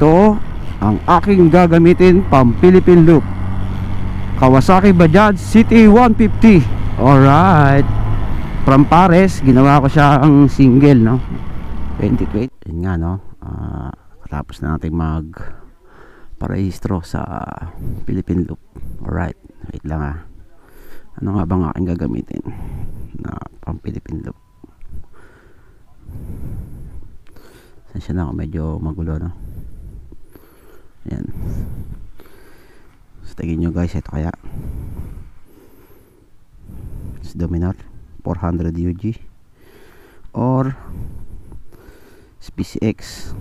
ito ang aking gagamitin pang Philippine loop, Kawasaki Bajaj CT150. Alright, from Pares, ginawa ko siya ang single, no, 2020. Yun nga, no, tapos na natin mag parehistro sa Philippine loop. Alright, wait lang ano nga bang aking gagamitin na pang Philippine loop? Sensya na ako, medyo magulo, no. Ayan, so tingin nyo guys, ito kaya it's Dominar 400 UG or SPCX,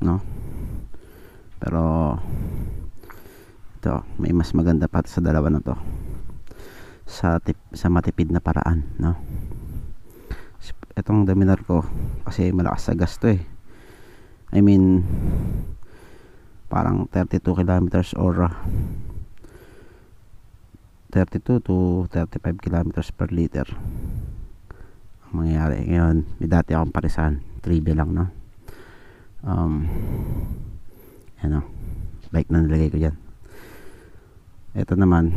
no. Pero ito, may mas maganda pa sa dalawa na to sa matipid na paraan, no. Itong Dominar ko kasi malakas sa gasto I mean parang 32 kilometers or 32 to 35 kilometers per liter ang mangyayari. Ngayon, may dati akong parisan, 3B lang, no. Ano, bike na nilagay ko dyan. Ito naman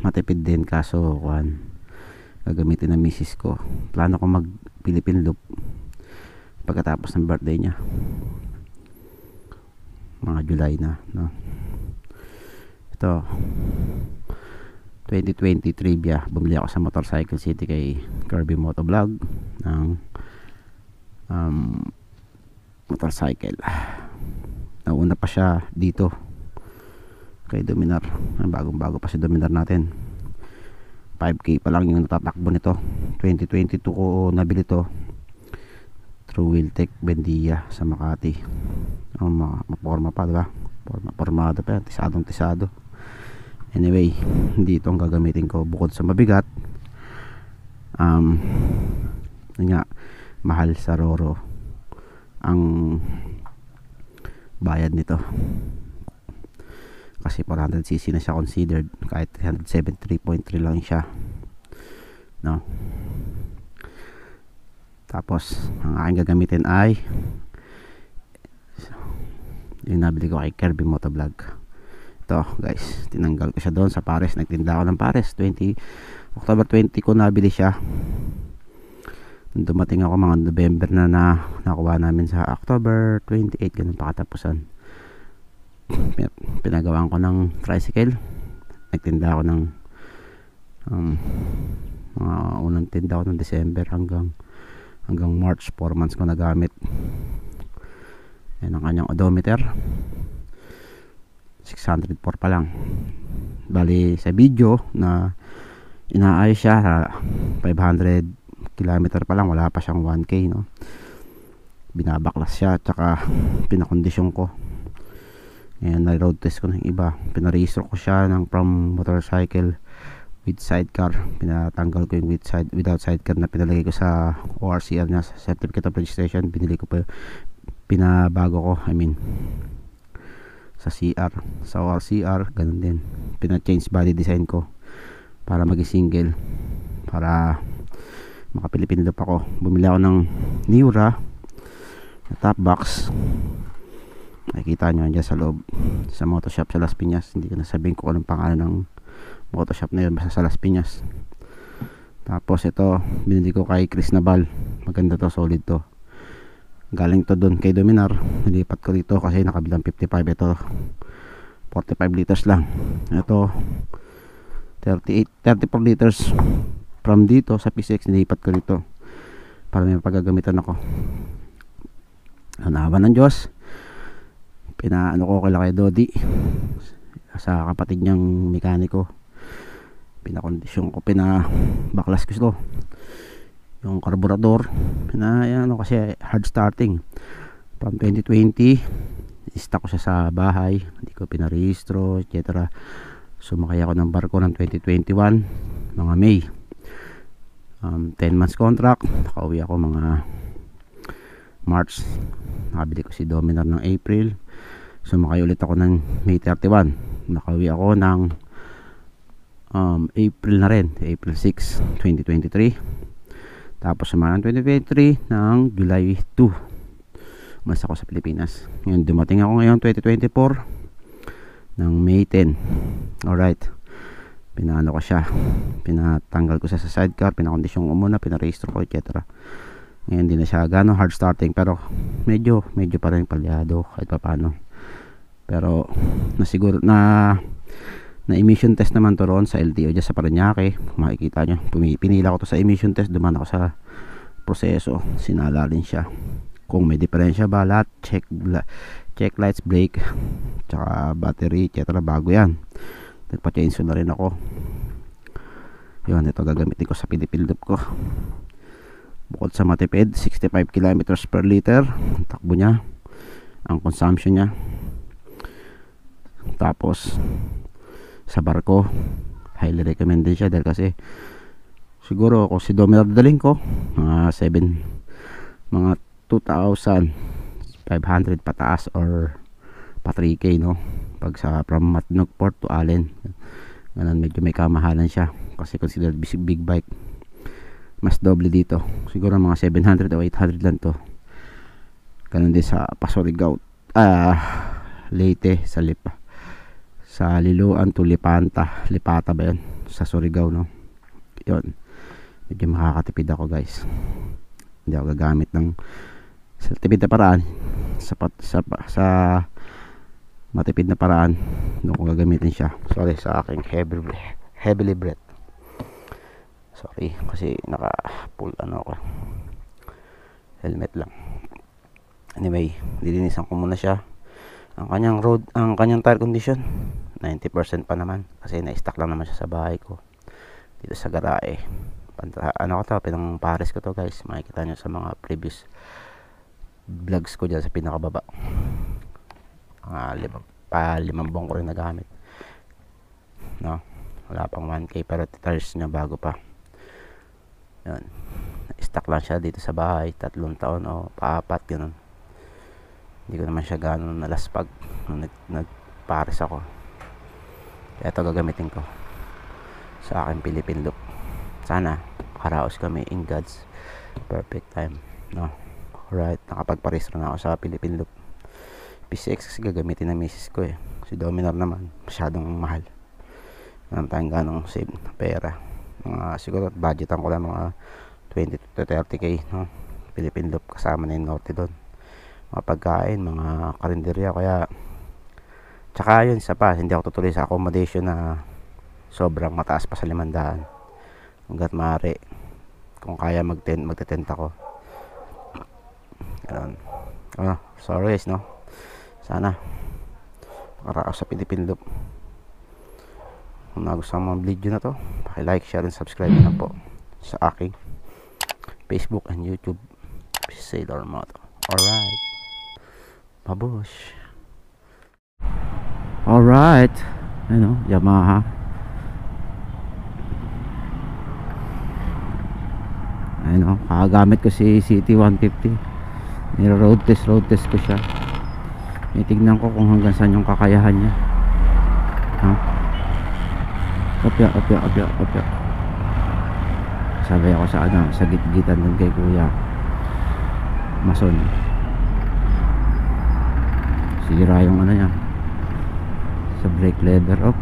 matipid din, kaso gagamitin ng misis ko. Plano ko mag Philippine loop pagkatapos ng birthday niya, mga July na, no. Ito 2020 trivia, bumili ako sa Motorcycle City kay Kirby Motovlog ng motorcycle. Nauna pa siya dito kay Dominar, bagong bago pa si Dominar natin. 5K pa lang yung natatakbo nito. 2022 ko nabili to through Wheeltech Bendia sa Makati. Maporma pa, diba? Formado pa yan, tisado. Anyway, hindi itong gagamitin ko. Bukod sa mabigat, yun nga, mahal sa Roro ang bayad nito kasi 400cc na siya considered, kahit 373.3 lang siya, no. Tapos ang aking gagamitin ay yung nabili ko kay Kirby Motovlog. Ito guys, tinanggal ko siya doon sa Pares. Nagtinda ako ng Pares, October 20 ko nabili siya. Dumating ako mga November na nakuha namin sa October 28, ganun pa katapusan. Pinagawaan ko ng tricycle. Nagtinda ako ng mga unang tinda ko ng December hanggang March, 4 months ko nagamit. Yan ang kanyang odometer, 604 pa lang. Bali sa video na inaayos siya, 500 kilometer pa lang, wala pa siyang 1K, no. Binabaklas siya, tsaka pinakondisyon ko. Ayan, na-road test ko ng iba. Pinarehistro ko siya ng from motorcycle with sidecar. Pinatanggal ko yung without sidecar na pinalagay ko sa ORCR niya, sa certificate of registration. Binili ko pa, pinabago ko, I mean sa CR, sa ORCR, ganun din. Pina-change body design ko para maging single, para maka-Philippine loop ako. Bumili ako ng Niura na top box. Nakikita nyo dyan sa loob, sa Motoshop sa Las Piñas. Hindi ko nasabihin ko anong pangalan ng Motoshop na yun, basta sa Las Piñas. Tapos ito, binili ko kay Chris Nabal. Maganda to, solid to. Galing to doon kay Dominar. Nilipat ko dito kasi nakabilang 55. Ito 45 liters lang. Ito 34 liters. From dito sa PCX, nilipat ko dito para may pagagamitan ako. Hanawa ng Diyos, pinaano ko kay Dodi sa kapatid niyang mekaniko, pinakondisyon ko, pinabaklas ko ito, yung karburador, ano kasi hard starting from 2020. Stock ko siya sa bahay, hindi ko pinarehistro, etc. Sumakay ako ng barko ng 2021 mga May, 10 months contract. Nakauwi ako mga March. Nakabili ko si Dominar ng April. Sumakay ulit ako ng May 31. Nakauwi ako ng April na rin, April 6, 2023. Tapos sumakay ng 2023 ng July 2. mas ako sa Pilipinas. Ngayon dumating ako ngayon 2024 ng May 10. Alright, pinaano ko siya, pinatanggal ko siya sa sidecar, pinakondisyon ko muna, pinarehistro ko, etc. Ngayon hindi na siya gano'ng hard starting, pero medyo pa rin palyado kahit pa paano. Pero nasiguro na emission test naman to roon sa LTO dyan sa Parañaque. Makikita nyo, pinila ko to sa emission test, dumaan ako sa proseso, sinalalin siya kung may diferensya ba, lahat check lights, brake, tsaka battery, etc. Bago yan. Nagpa-change na rin ako. Yun, ito gagamitin ko sa Philippine Loop ko. Bukod sa matipid, 65 kilometers per liter ang takbo niya, ang consumption niya. Tapos sa barko, highly recommended siya dahil kasi siguro kung si Dominar daling ko, mga 2,500 pataas or pa 3K, no? Pag sa from Matnog Port to Allen, ganun, medyo may kamahalan siya kasi considered big bike. Mas doble dito, siguro mga 700 o 800 lang to. Ganun din sa Pasurigao, Leyte, sa Liloan to Lipata ba yun, sa Surigao, no? Yun, medyo makakatipid ako guys. Hindi ako gagamit ng sa tipid na paraan, sa matipid na paraan doon ko gagamitin siya. Sorry sa aking heavily breath. Sorry kasi naka full ako, helmet lang. Anyway, lilinisan ko muna siya. Ang kanyang tire condition 90% pa naman kasi na-stock lang naman siya sa bahay ko dito sa garahe. Pinang pares ko to guys, makikita nyo sa mga previous vlogs ko dyan sa pinakababa. 5 buwan ko rin nagamit, no? Wala pang 1K pero tires niya bago pa. Yun, stock lang siya dito sa bahay, 3 taon o 4 ganun. Hindi ko naman siya gano'n nalaspag nung nagpares ako, kaya ito gagamitin ko sa aking Philippine Loop. Sana makaraos kami in God's perfect time, no? Alright, nakapagparehistro na ako sa Philippine Loop. PCX kasi gagamitin ng misis ko eh. Si Dominar naman masyadong mahal, wala tayong ganong save na pera. Siguro budgetan ko lang mga 20 to 30k, no? Philippine Loop kasama na yung norte doon, mga pagkain, mga karinderya. Kaya tsaka yun, isa pa, hindi ako tutuloy sa accommodation na sobrang mataas pa sa 500 hanggat maaari. Kung kaya magte-tent ako, ganun. Sorry guys, no? Sana makaraos sa Philippine Loop. Kung nagustuhan mo ang video na to, paki-like, share, and subscribe na po sa aking Facebook and YouTube, Sailor Moto. Alright, babush. Alright, ano, Yamaha. Ano, kakagamit ko si CT150. Road test ko siya. Itignan ko kung hanggang saan yung kakayahan niya. Opya. Sabi ako sa sa gitgitan dun kay Kuya Mason. Sira yung niya sa brake lever.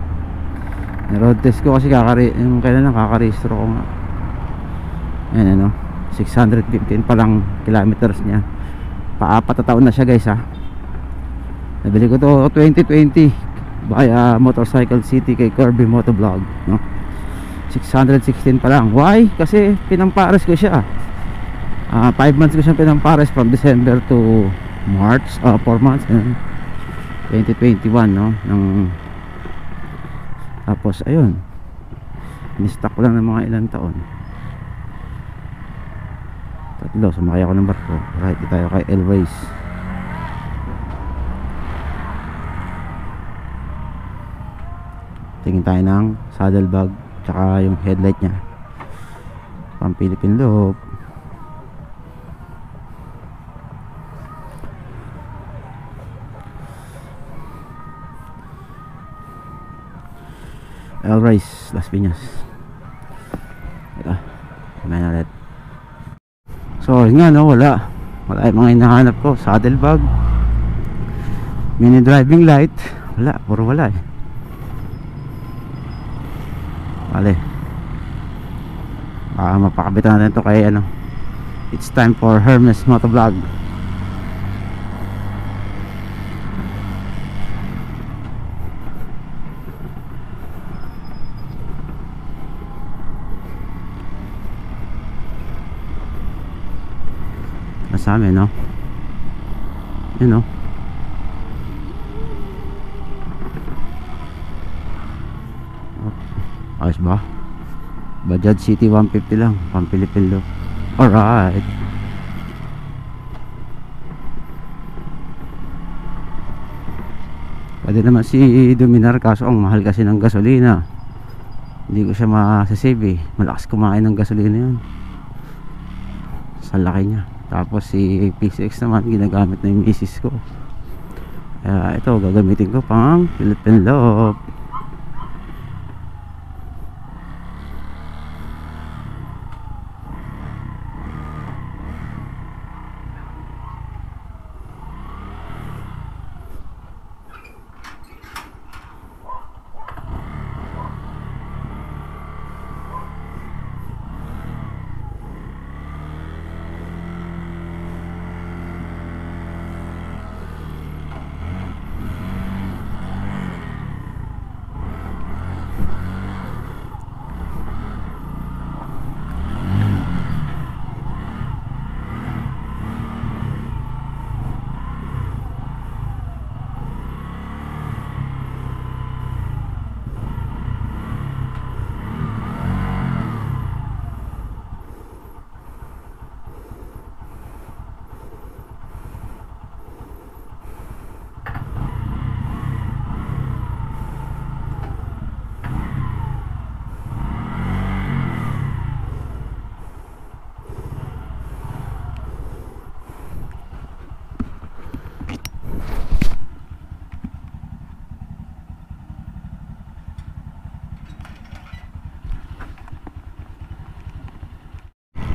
Road test ko kasi yung kailan lang kakarehistro ko nga. Ayan, 615 pa lang kilometers niya. Pa-4 na taon na siya guys, Nabili ko to 2020 by Motorcycle City kay Kirby Motovlog, no? 616 pa lang. Why? Kasi pinampares ko siya. 5 months ko siya pinampares from December to March, 4 months, 2021, no? Tapos ayun, in-stock ko lang ng mga ilang taon. 3, sumakay ako ng barko. Right, tayo kay Elways. Tingin tayo ng saddlebag tsaka yung headlight nya, pang Philippine Loop. Elways, Las Piñas. Ito, kumain ulit. So yun nga, no, wala Wala yung mga hinahanap ko. Saddlebag, mini driving light, wala, puro wala eh. Bale, baka mapakabitan natin to kay ano. It's time for Hermes Motovlog. Nasa amin, no? Yun, no? Ayos ba? Bajaj City 150 lang, pang Philippine look. Alright. Pwede naman si Dominar, kaso ang mahal kasi ng gasolina. Hindi ko siya masasave eh. Malakas kumain ng gasolina yun. Sa laki niya. Tapos si PCX naman ginagamit na yung misis ko. Kaya ito gagamitin ko pang Philippine look.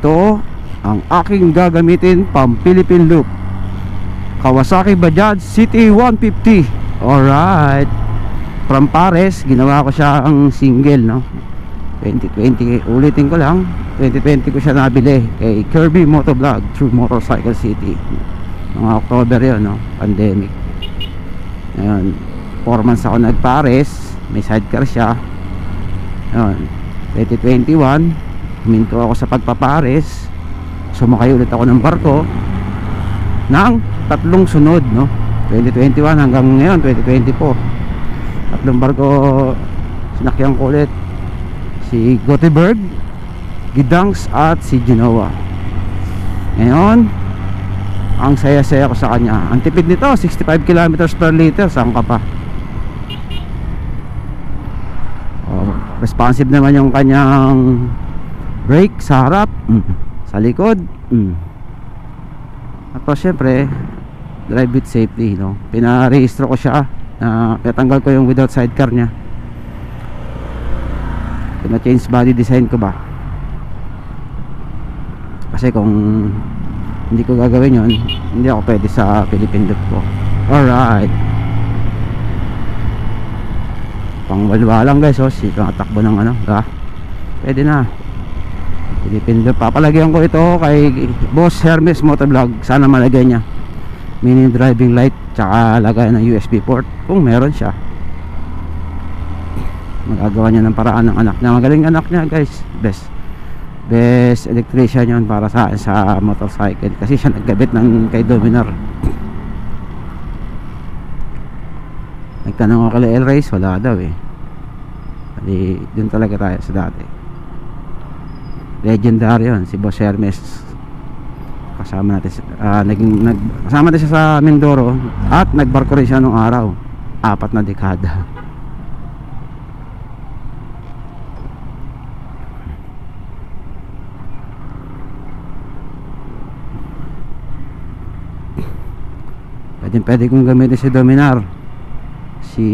Ito ang aking gagamitin pang Philippine look, Kawasaki Bajaj City 150. Alright, from Pares. Ginawa ko siya ang single, no? 2020, ulitin ko lang, 2020 ko siya nabili kay Kirby Motovlog through Motorcycle City. Mga October yun, no? Pandemic. Ayun, 4 months ako nag-Pares. May sidecar siya. Ayun, 2021 huminto ako sa pagpapares, sumakay ulit ako ng barko ng 3 sunod, no? 2021 hanggang ngayon 2024, 3 barko sinakyan ko ulit. Si Gothenburg, Gdansk at si Genoa. Ngayon ang saya-saya ko sa kanya. Ang tipid nito 65 kilometers per liter. Saan ka pa? Responsive naman yung kanyang brake sa harap, sa likod, Tapos syempre drive with safety, no? Pinarehistro ko siya, pinatanggal ko yung without sidecar nya, pina-change body design ko ba, kasi kung hindi ko gagawin yun, hindi ako pwede sa Philippine look ko. Alright, pang walwa lang guys, sikang atakbo ng ano, pwede na Philippine look. Papalagyan ko ito kay Boss Hermes Motovlog. Sana malagay niya mini driving light, tsaka lagay ng USB port kung meron siya. Magagawa niya ng paraan ng anak niya. Magaling anak niya guys. Best electrician yun para sa motorcycle, kasi siya nagkabit ng kay Dominar. Nagtanong ako kay El Reyes, wala daw eh. Kasi dun talaga tayo sa dati. Legendary yun, si Boss Hermes. Kasama natin kasama natin siya sa Mindoro, at nagbarko rin siya nung araw, 4 na dekada. Pwede kong gamitin si Dominar, si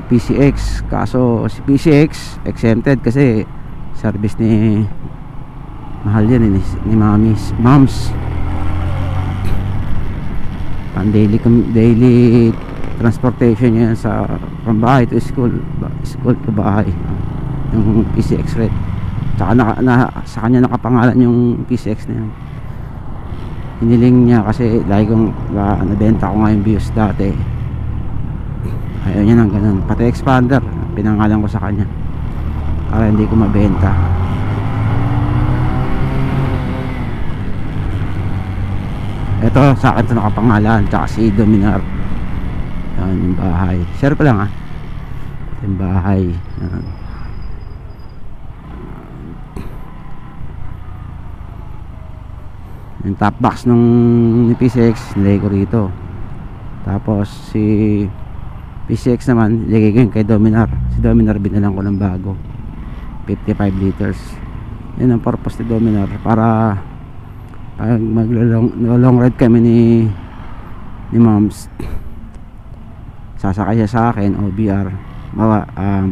PCX, kaso si PCX exempted kasi service ni mahal yan ni Moms. Ang daily transportation niya sa from bahay to school, school to bahay, yung PCX Red. Tsaka sa kanya nakapangalan yung PCX na yan. Hiniling niya kasi lagi kong nabenta ko nga yung Vios dati. Ayaw niya ng ganun. Pati expander pinangalan ko sa kanya para hindi ko mabenta. Ito sa akin ito nakapangalan, tsaka si Dominar. Yan yung bahay. Share pa lang yung bahay. Yan. Yung top box nung PCX nilagay ko rito. Tapos si PCX naman nilagay ko yung kay Dominar. Si Dominar binalang ko ng bago 55 liters. Yan ang purpose ni Dominar, para pag mag-long ride kami ni Moms, sasakay siya sa akin OBR,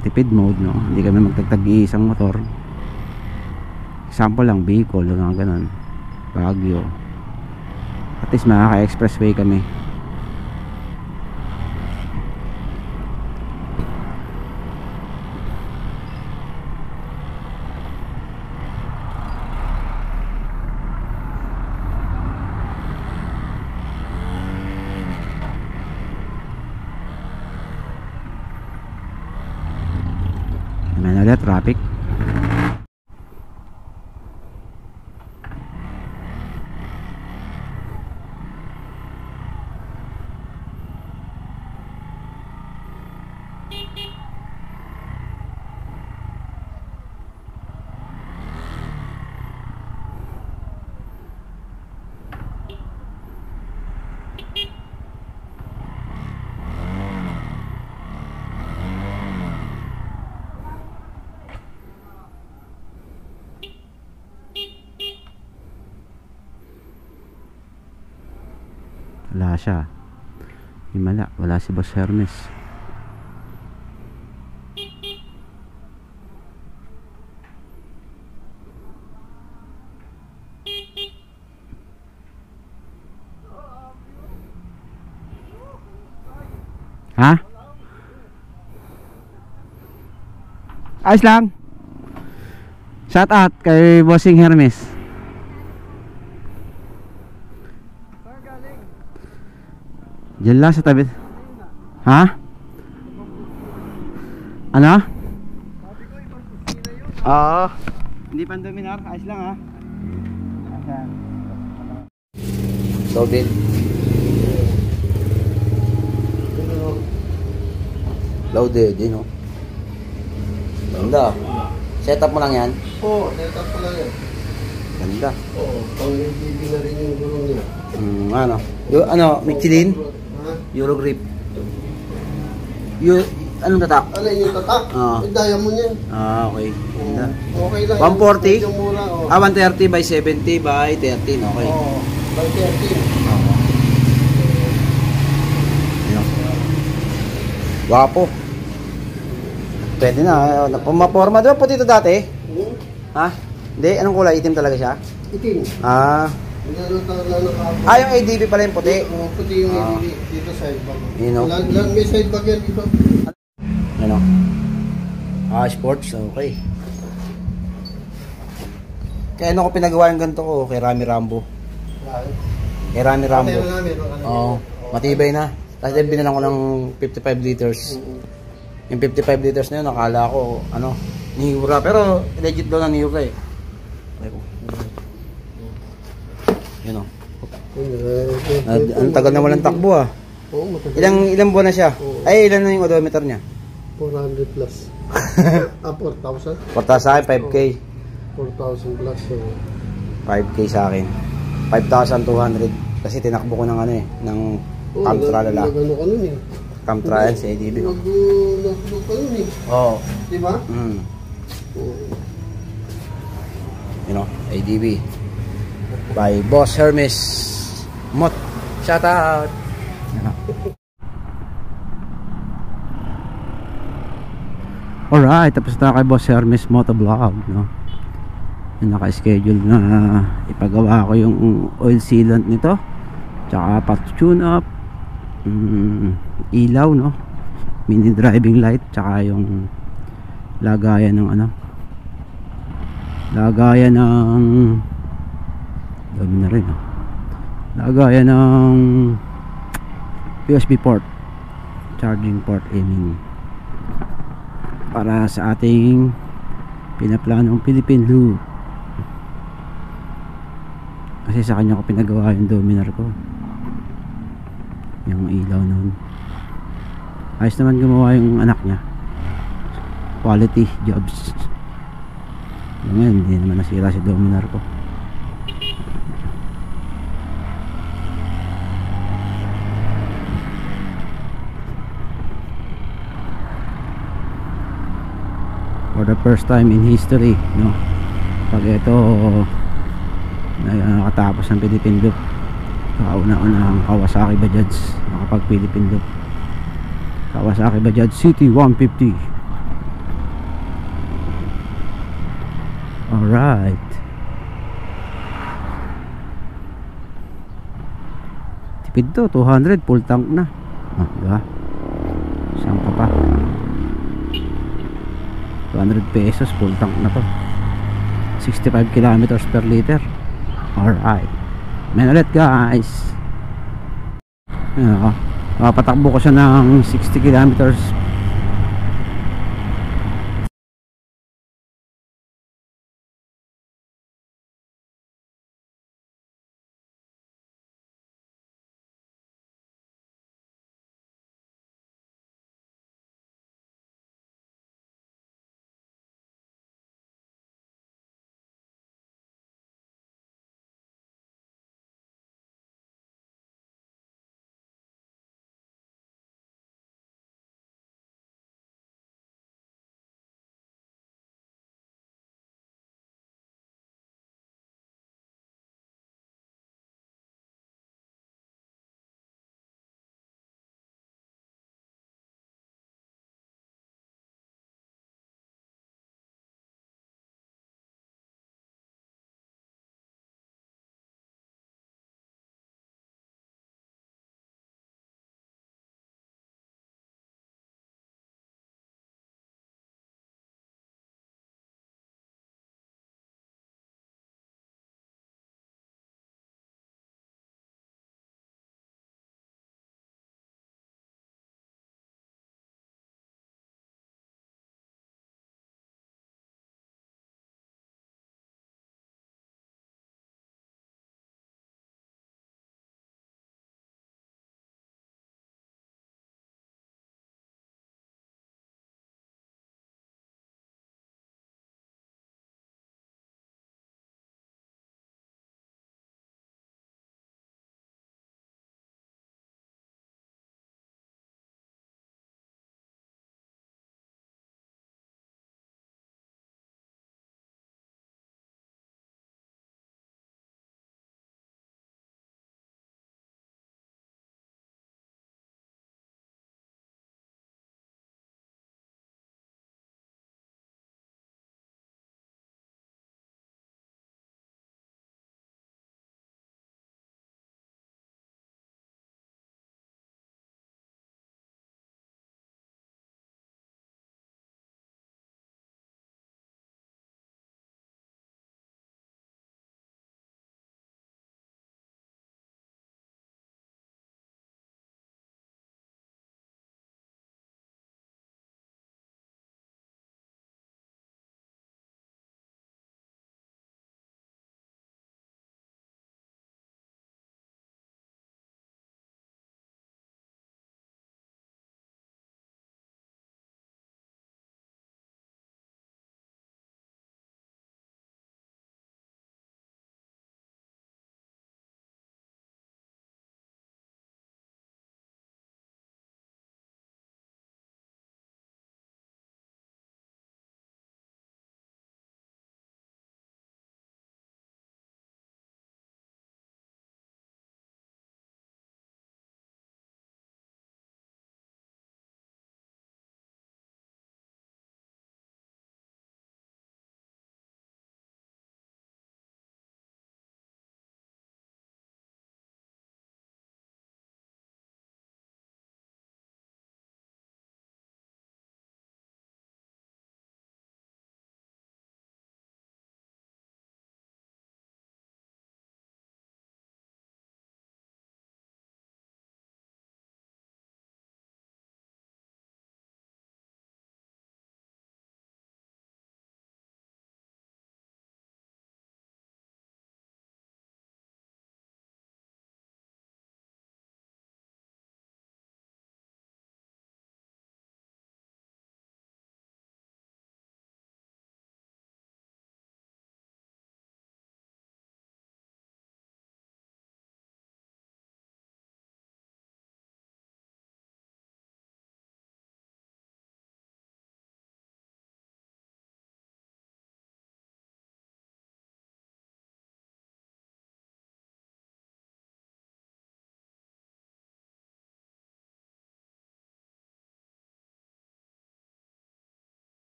tipid mode, no? Hindi kami magtagtag-iisang motor. Example lang, Bicol, mga ganun, Baguio. At least makaka-expressway kami. Manila traffic. Wala siya. Himala, wala si Boss Hermes. Ha? Ayos lang. Shout out kay Bossing Hermes. Diyan lang sa tabi. Ha? Ano? Oo. Hindi pa Dominar. Ayos lang ha. Loaded. Loaded, yun o. Ganda. Setup mo lang yan? Oo, setup ko lang yan. Ganda. Oo, pang-LTV na rin yung gulong niya. Ano? Michelin? Eurogrip. Anong tatak? Ano yung tatak? Yung diamond yan. Okay. Ganda. Okay lang. 140? Yung mura, 130 by 70 by 13. Okay. Oo, by 13. Wapo. Pwede na. Pumaporma. Diba puti ito dati? Ha? Hindi? Anong kulay? Itim talaga siya? Itim. Yung ADB pala yung puti. Puti yung ADB. Dito side bag. May side bag yan dito. Ano? Sports. Okay. Kaya ano ko pinagawa yung ganito ko? Kay Rami Rambo. Kay Rami Rambo. Oo. Matibay na. Tapos din binalang ko ng 55 liters. Yung 55 liters na yun, nakala ko, nihura. Pero legit daw na nihura eh. Yun o. Ang tagal na walang takbo ah. Ilang buwan na siya? Ay, ilan na yung odometer niya? 400 plus. 4,000? 4,000 sa akin, 5K. 4,000 plus. 5K sa akin. 5,200. Kasi tinakbo ko ng ng Camtralala. Nagano ka nun eh. Camtralala sa ADB. Nagano ka nun eh. Oo. Diba? ADB. By Boss Hermes Mot. Shout out. Alright, tapos na kay Boss Hermes Motovlog, no? Yung naka-schedule na ipagawa ko yung oil sealant nito tsaka pat tune up, ilaw, no, mini driving light, tsaka yung lagayan ng ano, lagayan ng dami na rin, no? Lagayan ng USB port, charging port, aiming para sa ating pinaplanong Philippine loop. Kasi sa kanya ko pinagawa yung Dominar ko, yung ilaw nun. Ayos naman gumawa yung anak niya, quality jobs. Ngayon hindi naman nasira si Dominar ko. For the first time in history, no, pag ito nakatapos ng Philippine Loop, kauna-una ang Kawasaki Bajaj nakapag Philippine Loop. Kawasaki Bajaj City 150. Alright, tipid to, 200 full tank na. Diba? Saan ka pa? 200 pesos full tank na to, 65 kilometers per liter. Alright, man ulit guys. Papatakbo ko siya ng 60 kilometers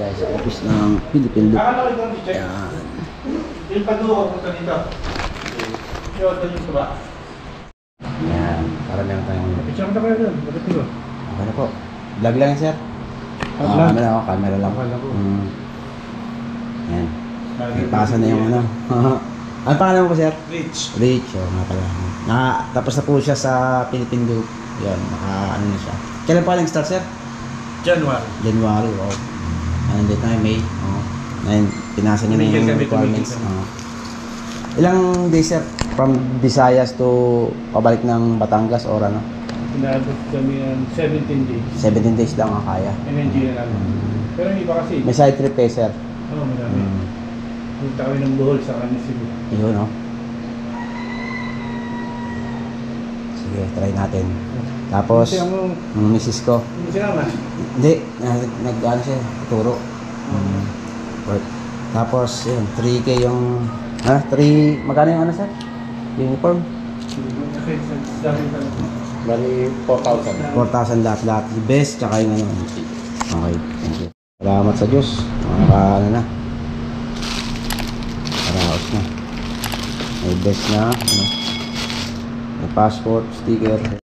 guys, sa office ng Philippine Loop. Yan. Yung pag-uwa ko dito. Yung yung ba? Yan. Para meron tayong... Picture na kayo doon. Bakit ko? Okay na po. Vlog lang yan, sir. Camera lang. Yan. Ipasa na yung ano. Ano pangalan mo po, sir? Rich. Rich. O, nga pala. Tapos na po siya sa Philippine Loop. Yan. Ano na siya. Kailan pa nag-start, sir? January. Wow. Nandito na May. Ngayon, pinasa niya na yung requirements. Ilang days, sir? From Visayas to pabalik ng Batangas or ano? Inaabot kami ng 17 days. 17 days lang ang kaya. MNG na namin. Pero hindi pa kasi. May side trip eh, sir. Oo, marami. Punta kami ng Bohol sa kanin Cebu. Yun, no? Sige, try natin. Tapos, misis ko. Hindi sila na. Hindi, nag-ano siya, turo. Work. Tapos, yun, 3K yung, magkano yung ano, sir? Uniform? Bali, 4,000. 4,000 lahat. Best, tsaka yung ano. Okay, thank you. Salamat sa Diyos. Ano na. Paraos na. May best na, ano. May passport, sticker.